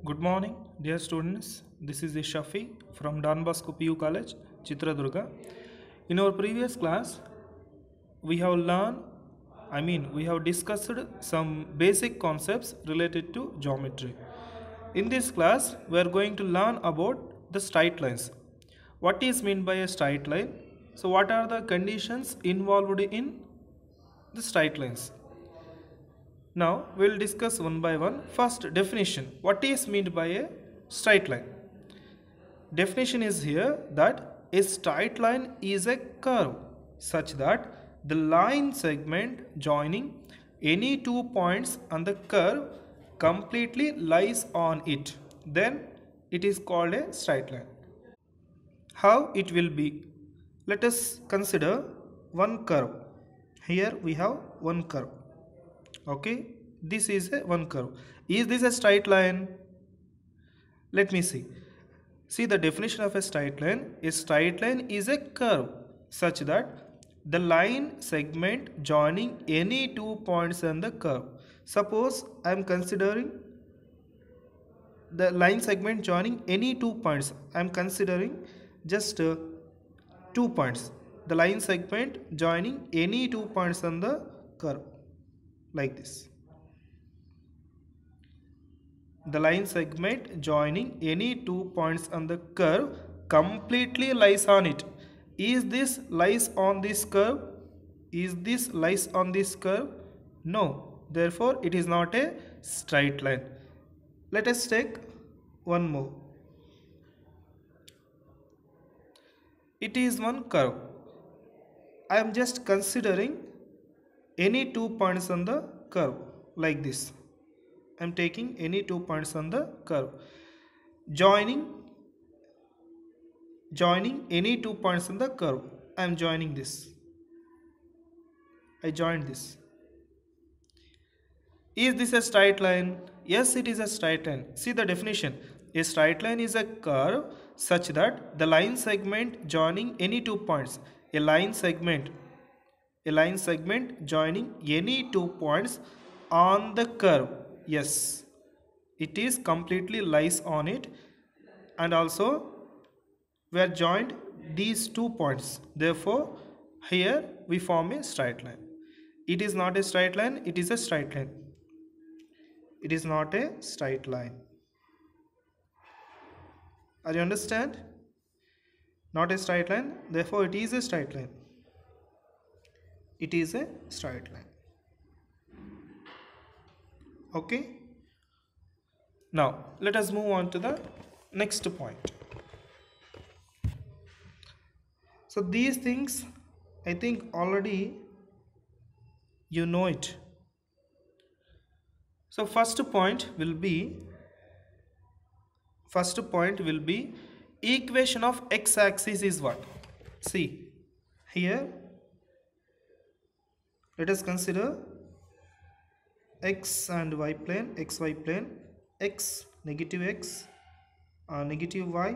Good morning, dear students. This is Shafi from Don Bosco PU College, Chitradurga. In our previous class, we have we have discussed some basic concepts related to geometry. In this class, we are going to learn about the straight lines. What is meant by a straight line? So, what are the conditions involved in the straight lines? Now we will discuss one by one. First, definition. What is meant by a straight line? Definition is here that a straight line is a curve such that the line segment joining any two points on the curve completely lies on it. Then it is called a straight line. How it will be? Let us consider one curve. Here we have one curve. Okay, this is a one curve. Is this a straight line? Let me see the definition of a straight line. A straight line is a curve such that the line segment joining any two points on the curve. Suppose I am considering the line segment joining any two points. I am considering just 2 points. The line segment joining any 2 points on the curve, like this. The line segment joining any 2 points on the curve completely lies on it. Is this lies on this curve? Is this lies on this curve? No. Therefore, it is not a straight line. Let us take one more. It is one curve. I am just considering any 2 points on the curve, like this. I am taking any 2 points on the curve. Joining any 2 points on the curve. I am joining this. I joined this. Is this a straight line? Yes, it is a straight line. See the definition. A straight line is a curve such that the line segment joining any 2 points. A line segment joining any 2 points on the curve. Yes, it is completely lies on it, and also we are joined these 2 points. Therefore, here we form a straight line. It is not a straight line, it is a straight line. It is not a straight line. Are you understand? Not a straight line, therefore it is a straight line. It is a straight line. Okay. Now let us move on to the next point. So these things, I think already you know it. So first point will be equation of x-axis is what? See here, let us consider x and y plane, xy plane, x, negative y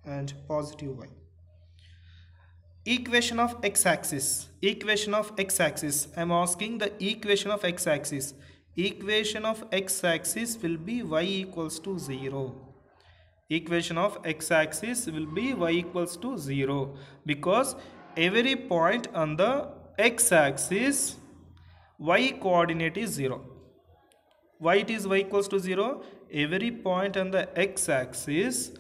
and positive y. Equation of x-axis. I am asking the equation of x-axis. Equation of x-axis will be y equals to 0. Equation of x-axis will be y equals to 0 because every point on the x-axis y coordinate is 0. Why it is y equals to 0? Every point on the x-axis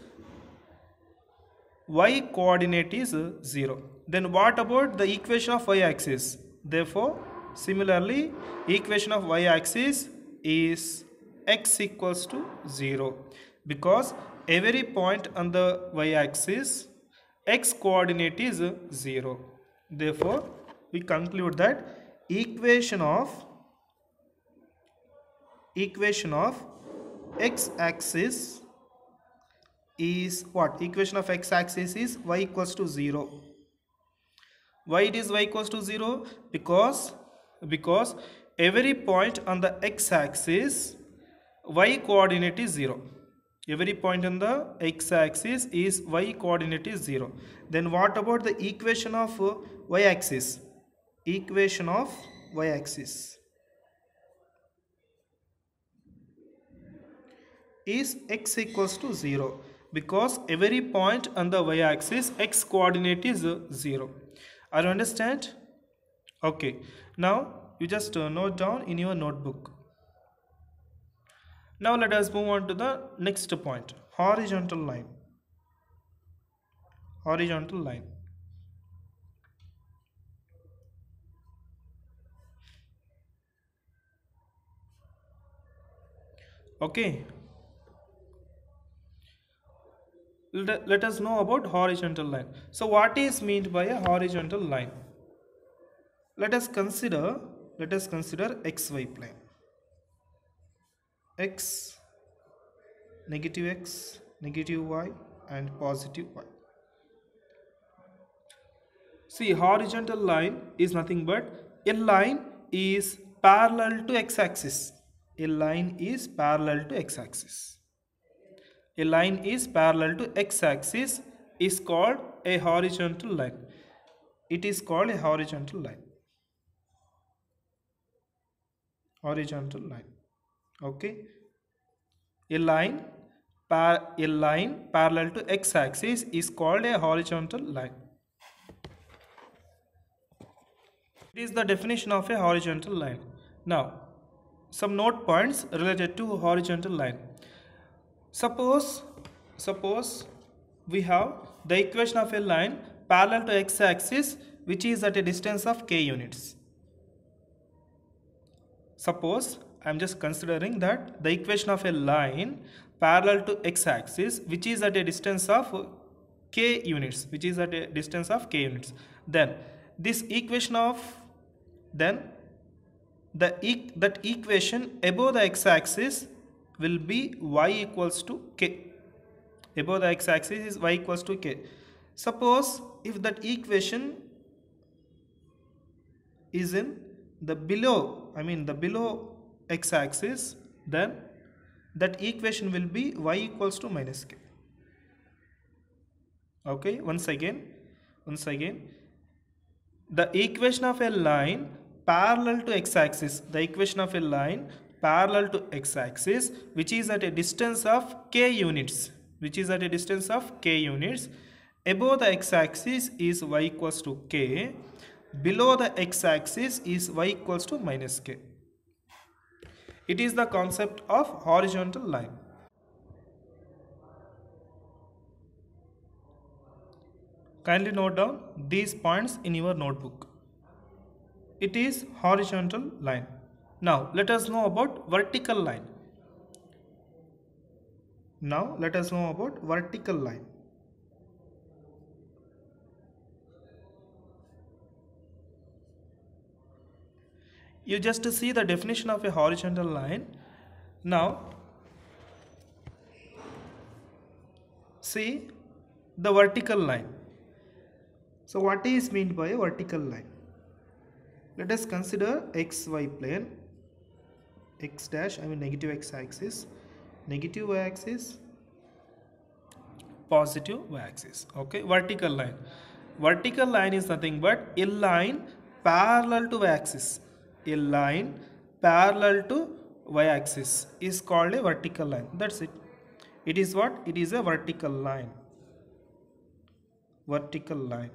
y coordinate is 0. Then what about the equation of y-axis? Therefore, similarly, equation of y-axis is x equals to 0 because every point on the y-axis x coordinate is 0. Therefore, we conclude that equation of x-axis is what? Equation of x-axis is y equals to 0. Why it is y equals to 0? Because every point on the x-axis y coordinate is 0. Every point on the x-axis is y coordinate is 0. Then what about the equation of y-axis? Equation of y-axis. is x equals to 0, because every point on the y-axis x coordinate is 0. Are you understand? Okay, now you just note down in your notebook. Now let us move on to the next point, horizontal line. Horizontal line. Okay, let us know about horizontal line. So what is meant by a horizontal line? Let us consider xy plane. X, negative y and positive y. See, horizontal line is nothing but a line is parallel to x-axis. A line is parallel to x-axis. A line is parallel to x-axis is called a horizontal line. It is called a horizontal line. Horizontal line. Okay. A line parallel to x-axis is called a horizontal line. It is the definition of a horizontal line. Now, some note points related to horizontal line. Suppose we have the equation of a line parallel to x-axis which is at a distance of k units. Suppose I am just considering that the equation of a line parallel to x-axis which is at a distance of k units, then this equation of that equation above the x-axis will be y equals to k. Above the x-axis is y equals to k. Suppose if that equation is in the below x-axis, then that equation will be y equals to minus k. Okay, once again, the equation of a line parallel to x-axis, which is at a distance of k units, above the x-axis is y equals to k, below the x-axis is y equals to minus k. It is the concept of horizontal line. Kindly note down these points in your notebook. It is horizontal line. Now let us know about vertical line. You just see the definition of a horizontal line. Now see the vertical line. So what is meant by a vertical line? Let us consider xy plane, x dash, negative x-axis, negative y-axis, positive y-axis. Okay, vertical line. Vertical line is nothing but a line parallel to y-axis. A line parallel to y-axis is called a vertical line. That's it. It is what? It is a vertical line. Vertical line.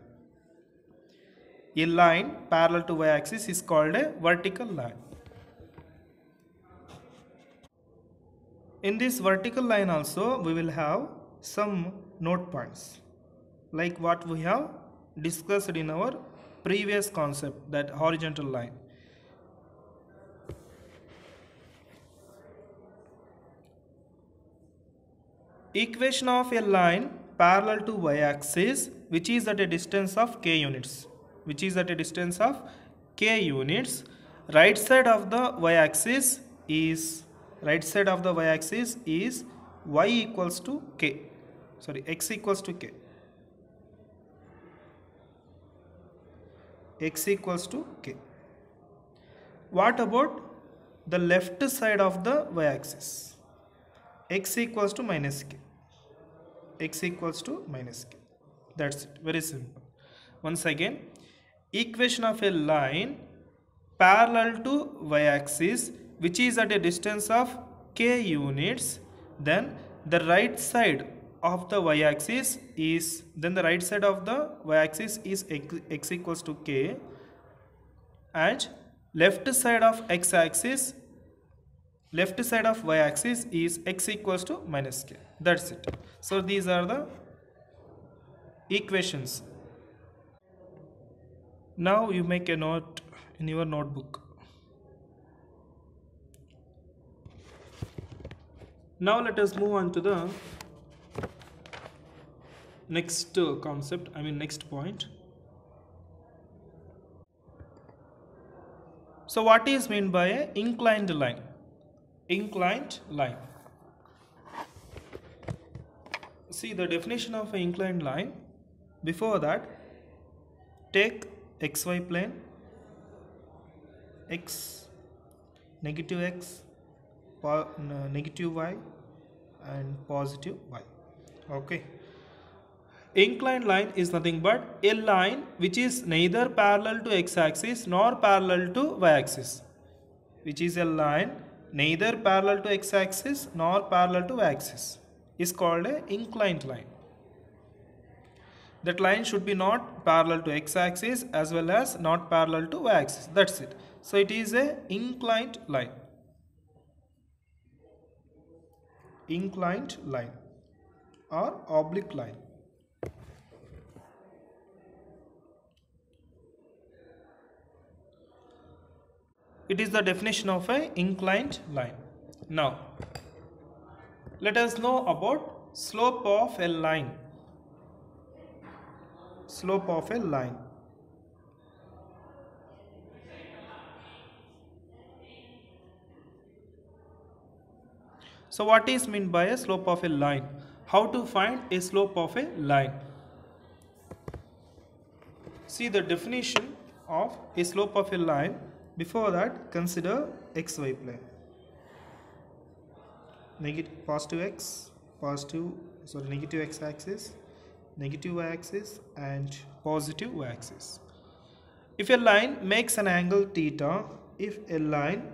A line parallel to y-axis is called a vertical line. In this vertical line also we will have some note points like what we have discussed in our previous concept, that horizontal line. Equation of a line parallel to y-axis which is at a distance of k units, right side of the y-axis is y equals to k, x equals to k, What about the left side of the y-axis? X equals to minus k. That's it. Very simple. Once again, equation of a line parallel to y-axis which is at a distance of k units, then the right side of the y-axis is x equals to k, and left side of y-axis is x equals to minus k. That's it. So these are the equations. Now you make a note in your notebook. Now let us move on to the next next point. So what is meant by a inclined line? Inclined line. See the definition of an inclined line. Before that, take xy plane, x, negative y and positive y. Okay. Inclined line is nothing but a line which is neither parallel to x-axis nor parallel to y-axis. Which is a line neither parallel to x-axis nor parallel to y-axis is called an inclined line. That line should be not parallel to x-axis as well as not parallel to y-axis. That's it. So it is a inclined line. Inclined line or oblique line. It is the definition of an inclined line. Now, let us know about slope of a line. Slope of a line. So what is meant by a slope of a line? How to find a slope of a line? See the definition of a slope of a line. Before that, consider xy plane. Negative x-axis, negative y-axis and positive y-axis. If a line makes an angle theta, if a line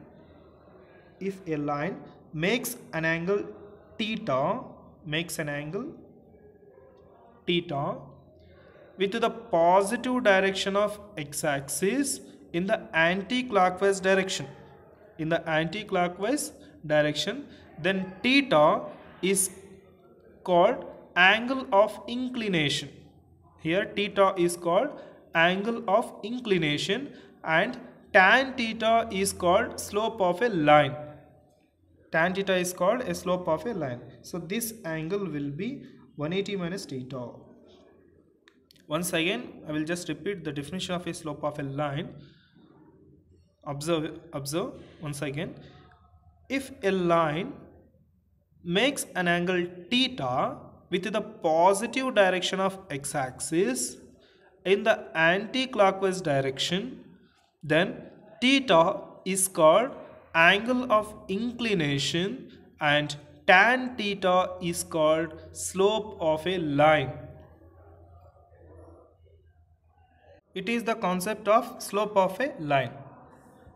makes an angle theta with the positive direction of x-axis in the anti-clockwise direction, then theta is called angle of inclination. Here theta is called angle of inclination and tan theta is called slope of a line. Tan theta is called a slope of a line. So this angle will be 180 minus theta. Once again, I will just repeat the definition of a slope of a line. Observe once again. If a line makes an angle theta with the positive direction of x-axis in the anti-clockwise direction, then theta is called angle of inclination and tan theta is called slope of a line. It is the concept of slope of a line.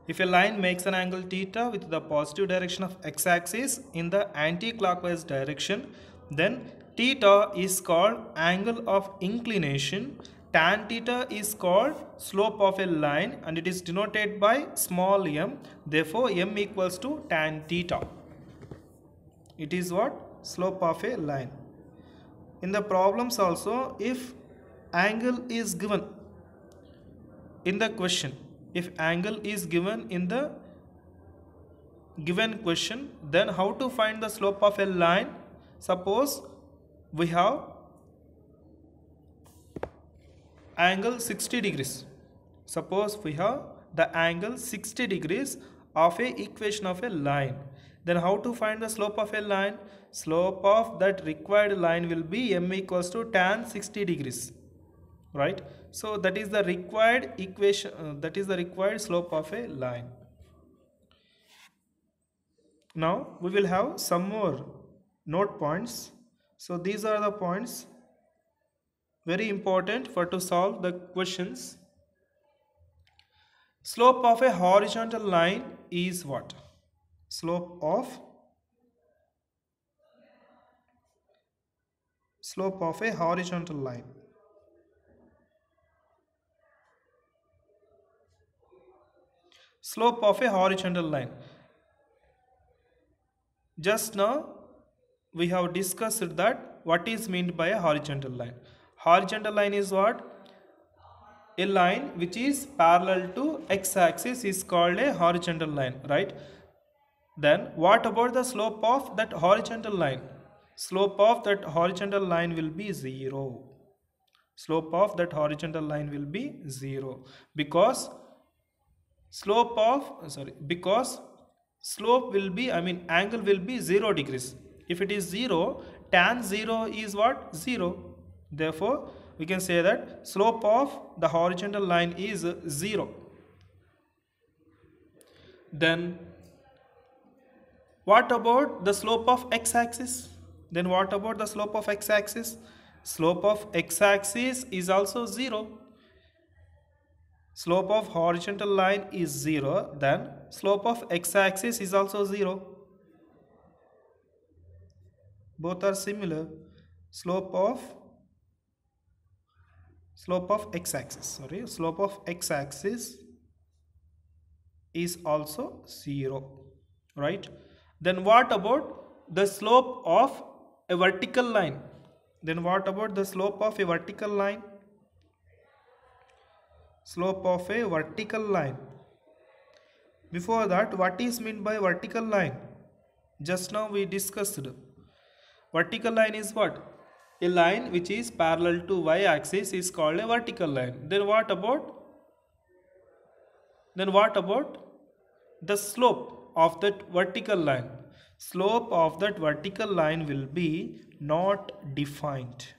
If a line makes an angle theta with the positive direction of x-axis in the anti-clockwise direction, then theta is called angle of inclination, tan theta is called slope of a line and it is denoted by small m. Therefore, m equals to tan theta. It is what? Slope of a line. In the problems also, if angle is given in the question, if angle is given in the given question, then how to find the slope of a line? Suppose we have angle 60 degrees. Suppose we have the angle 60 degrees of a equation of a line. Then how to find the slope of a line? Slope of that required line will be m equals to tan 60 degrees. Right? So that is the required equation, that is the required slope of a line. Now we will have some more note points. So these are the points very important for to solve the questions. Slope of a horizontal line is what? Slope of Slope of a horizontal line. Slope of a horizontal line. Just now we have discussed that what is meant by a horizontal line. Horizontal line is what? A line which is parallel to x-axis is called a horizontal line, right? Then what about the slope of that horizontal line? Slope of that horizontal line will be 0. Slope of that horizontal line will be 0 because slope will be, angle will be 0 degrees. If it is 0, tan 0 is what? 0. Therefore we can say that slope of the horizontal line is 0. Then what about the slope of x-axis? Then what about the slope of x-axis? Slope of x-axis is also 0. Slope of horizontal line is 0, then slope of x-axis is also 0. Both are similar. Slope of x-axis is also 0, right? Then what about the slope of a vertical line? Then what about the slope of a vertical line? Slope of a vertical line. Before that, what is meant by vertical line? Just now we discussed. Vertical line is what? A line which is parallel to y-axis is called a vertical line. Then what about the slope of that vertical line? Slope of that vertical line will be not defined.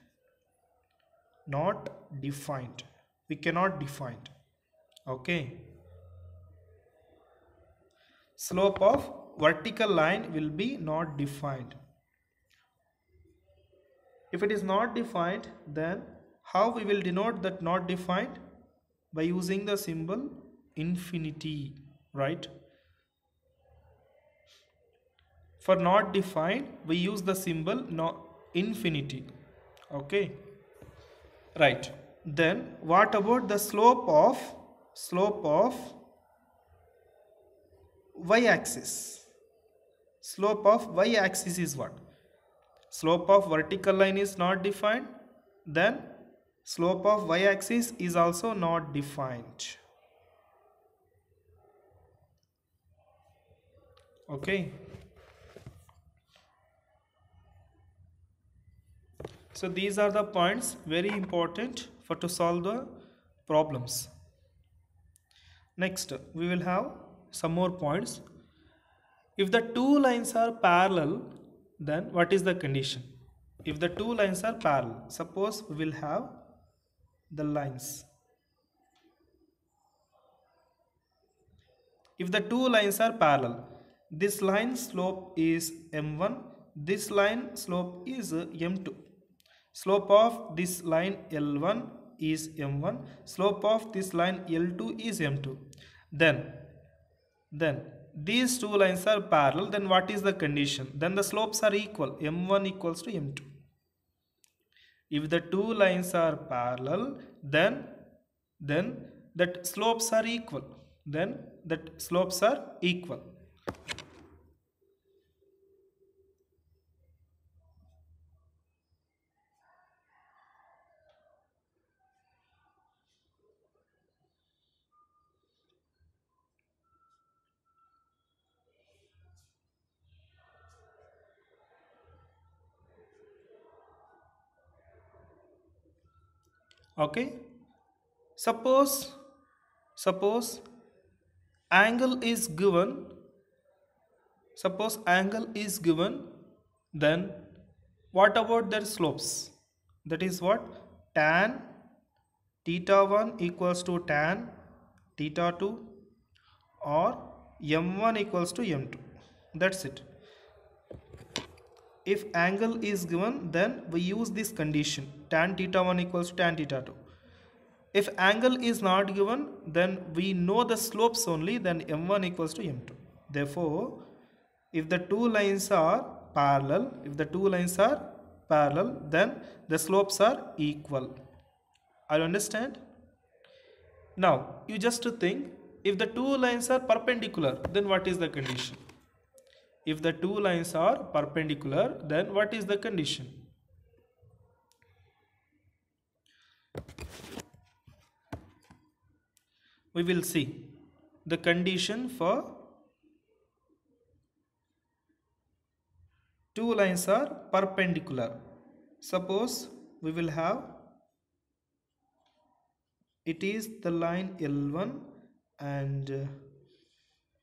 Not defined. We cannot define. Okay. Slope of vertical line will be not defined. If it is not defined, then how we will denote that not defined? By using the symbol infinity, right? For not defined, we use the symbol infinity. Okay, right. Then what about the slope of y-axis? Slope of y-axis is what? Slope of vertical line is not defined, then slope of y-axis is also not defined. Okay. So these are the points very important for to solve the problems. Next, we will have some more points. If the two lines are parallel, then what is the condition? If the two lines are parallel, suppose we will have the lines. If the two lines are parallel, this line slope is m1, this line slope is m2. Slope of this line L1 is m1, slope of this line L2 is m2. Then these two lines are parallel, then what is the condition? Then the slopes are equal, m1 equals to m2. If the two lines are parallel, then that slopes are equal. Okay, suppose angle is given. Then what about their slopes? That is what? Tan theta 1 equals to tan theta 2, or m1 equals to m2. That's it. If angle is given, then we use this condition, tan theta 1 equals to tan theta 2. If angle is not given, then we know the slopes only, then m1 equals to m2. Therefore, if the two lines are parallel, parallel, then the slopes are equal. Are you understand? Now you just think, if the two lines are perpendicular, then what is the condition? If the two lines are perpendicular, then what is the condition? We will see the condition for two lines are perpendicular. Suppose we will have, it is the line L1 and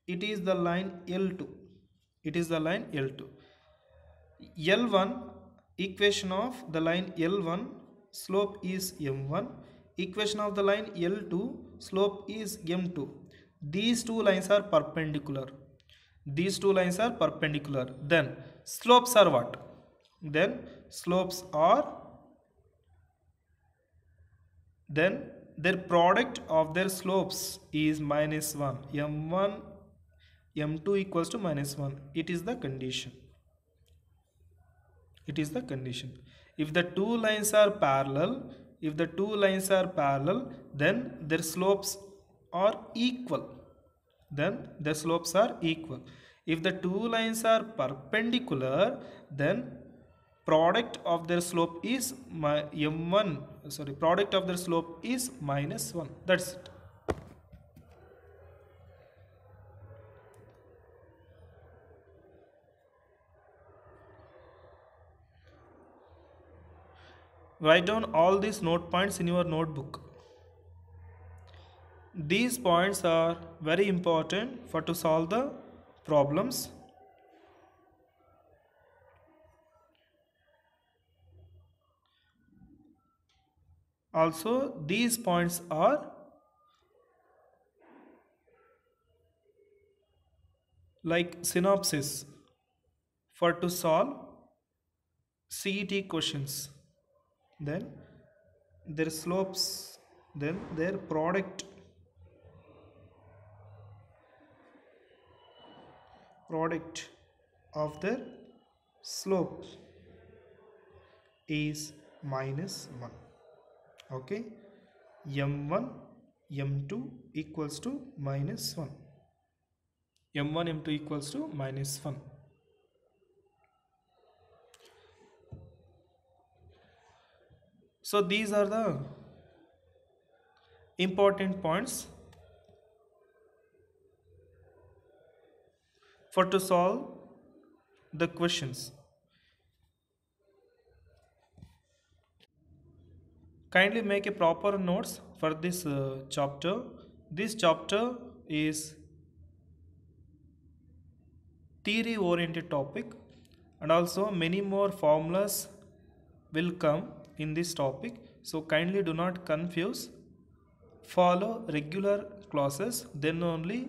it is the line L2. It is the line L2. L1, equation of the line L1, slope is m1. Equation of the line L2, slope is m2. These two lines are perpendicular. These two lines are perpendicular. Then slopes are what? Then slopes are, then their product of their slopes is minus 1. m1 m2 equals to minus 1. It is the condition. It is the condition. If the two lines are parallel, then their slopes are equal. If the two lines are perpendicular, then product of their slope is product of their slope is minus 1. That's it. Write down all these note points in your notebook. These points are very important for to solve the problems. Also, these points are like synopsis for to solve CET questions. Then their slopes, then their product of their slope is minus 1. Okay, m1 m2 equals to minus 1. m1 m2 equals to minus 1. So these are the important points for to solve the questions. Kindly make a proper notes for this chapter. This chapter is theory oriented topic, and also many more formulas will come in this topic. So kindly do not confuse. Follow regular classes, then only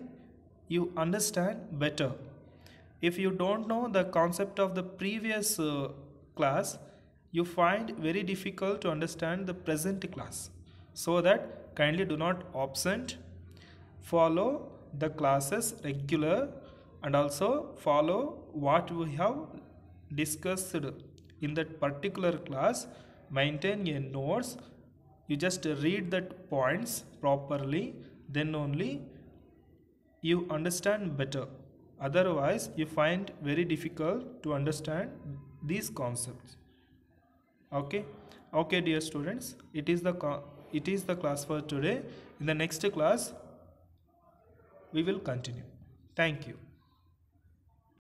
you understand better. If you don't know the concept of the previous class, you find very difficult to understand the present class. So that kindly do not absent. Follow the classes regular, and also follow what we have discussed in that particular class. Maintain your notes. You just read that points properly, then only you understand better. Otherwise you find very difficult to understand these concepts. Okay dear students, it is the class for today. In the next class we will continue. Thank you.